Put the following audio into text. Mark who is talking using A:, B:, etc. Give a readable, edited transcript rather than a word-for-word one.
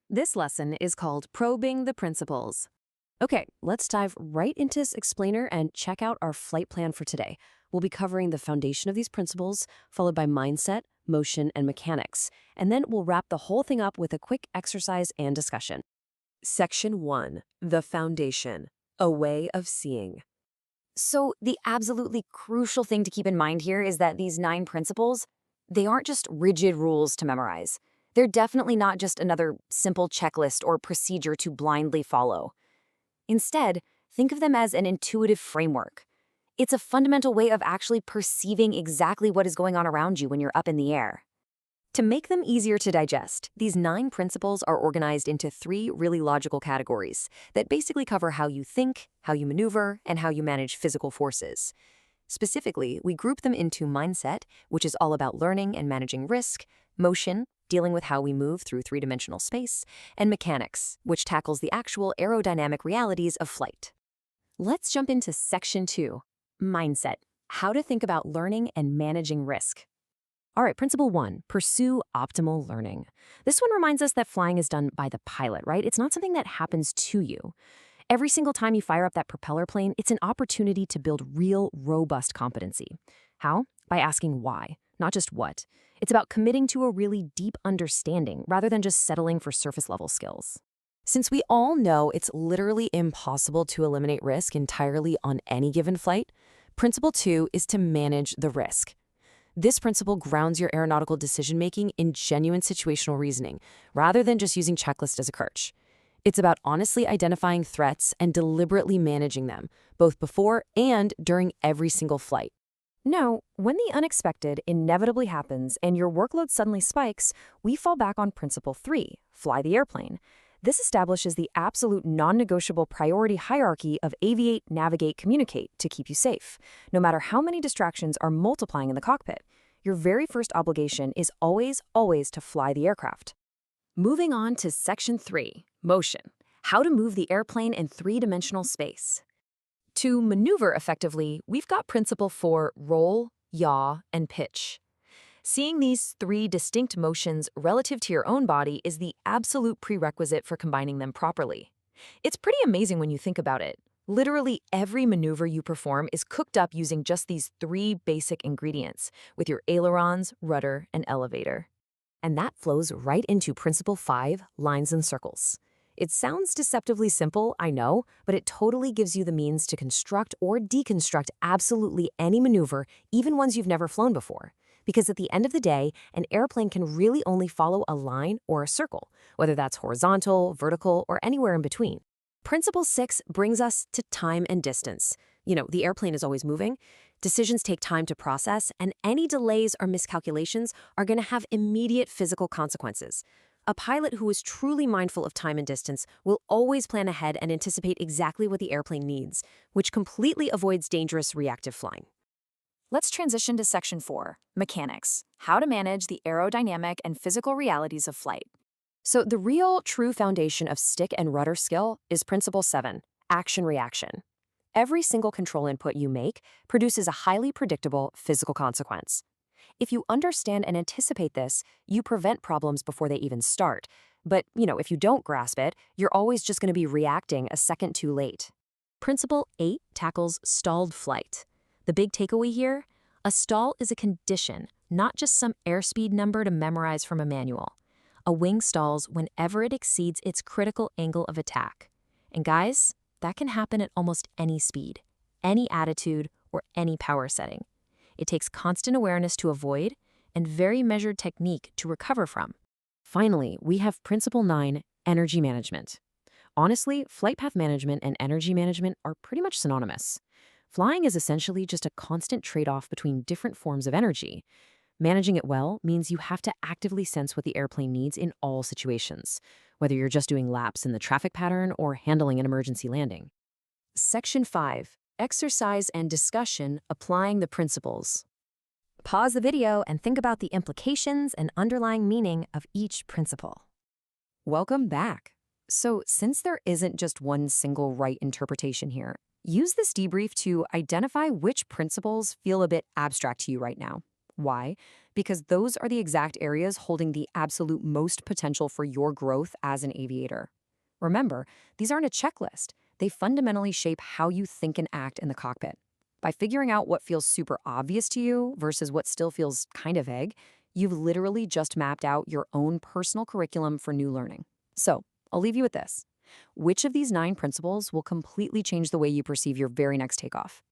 A: This lesson is called Probing the Principles. Okay, let's dive right into this explainer and check out our flight plan for today. We'll be covering the foundation of these principles, followed by mindset, motion, and mechanics, and then we'll wrap the whole thing up with a quick exercise and discussion. Section 1. The Foundation. A Way of Seeing.
B: So the absolutely crucial thing to keep in mind here is that these 9 principles, they aren't just rigid rules to memorize. They're definitely not just another simple checklist or procedure to blindly follow. Instead, think of them as an intuitive framework. It's a fundamental way of actually perceiving exactly what is going on around you when you're up in the air. To make them easier to digest, these 9 principles are organized into 3 really logical categories that basically cover how you think, how you maneuver, and how you manage physical forces. Specifically, we group them into mindset, which is all about learning and managing risk, motion, dealing with how we move through 3-dimensional space, and mechanics, which tackles the actual aerodynamic realities of flight. Let's jump into Section 2, mindset, how to think about learning and managing risk. All right, Principle 1, pursue optimal learning. This one reminds us that flying is done by the pilot, right? It's not something that happens to you. Every single time you fire up that propeller plane, it's an opportunity to build real, robust competency. How? By asking why, not just what. It's about committing to a really deep understanding rather than just settling for surface-level skills. Since we all know it's literally impossible to eliminate risk entirely on any given flight, Principle 2 is to manage the risk. This principle grounds your aeronautical decision-making in genuine situational reasoning, rather than just using checklists as a crutch. It's about honestly identifying threats and deliberately managing them, both before and during every single flight. Now, when the unexpected inevitably happens and your workload suddenly spikes, we fall back on Principle 3, fly the airplane. This establishes the absolute non-negotiable priority hierarchy of aviate, navigate, communicate to keep you safe. No matter how many distractions are multiplying in the cockpit, your very first obligation is always to fly the aircraft. Moving on to Section 3, motion, how to move the airplane in 3-dimensional space. To maneuver effectively, we've got Principle 4, roll, yaw, and pitch. Seeing these 3 distinct motions relative to your own body is the absolute prerequisite for combining them properly. It's pretty amazing when you think about it. Literally every maneuver you perform is cooked up using just these 3 basic ingredients, with your ailerons, rudder, and elevator. And that flows right into Principle 5, lines and circles. It sounds deceptively simple, I know, but it totally gives you the means to construct or deconstruct absolutely any maneuver, even ones you've never flown before. Because at the end of the day, an airplane can really only follow a line or a circle, whether that's horizontal, vertical, or anywhere in between. Principle 6 brings us to time and distance. The airplane is always moving. Decisions take time to process, and any delays or miscalculations are going to have immediate physical consequences. A pilot who is truly mindful of time and distance will always plan ahead and anticipate exactly what the airplane needs, which completely avoids dangerous reactive flying. Let's transition to Section 4, mechanics, how to manage the aerodynamic and physical realities of flight. So the real, true foundation of stick and rudder skill is Principle 7, action-reaction. Every single control input you make produces a highly predictable physical consequence. If you understand and anticipate this, you prevent problems before they even start. But, if you don't grasp it, you're always just going to be reacting a second too late. Principle 8 tackles stalled flight. The big takeaway here? A stall is a condition, not just some airspeed number to memorize from a manual. A wing stalls whenever it exceeds its critical angle of attack. And guys, that can happen at almost any speed, any attitude, or any power setting. It takes constant awareness to avoid and very measured technique to recover from. Finally, we have Principle 9, energy management. Honestly, flight path management and energy management are pretty much synonymous. Flying is essentially just a constant trade-off between different forms of energy. Managing it well means you have to actively sense what the airplane needs in all situations, whether you're just doing laps in the traffic pattern or handling an emergency landing. Section 5, exercise and discussion applying the principles. Pause the video and think about the implications and underlying meaning of each principle. Welcome back. So, since there isn't just one single right interpretation here, use this debrief to identify which principles feel a bit abstract to you right now. Why? Because those are the exact areas holding the absolute most potential for your growth as an aviator. Remember, these aren't a checklist. They fundamentally shape how you think and act in the cockpit. By figuring out what feels super obvious to you versus what still feels kind of vague, you've literally just mapped out your own personal curriculum for new learning. So, I'll leave you with this. Which of these 9 principles will completely change the way you perceive your very next takeoff?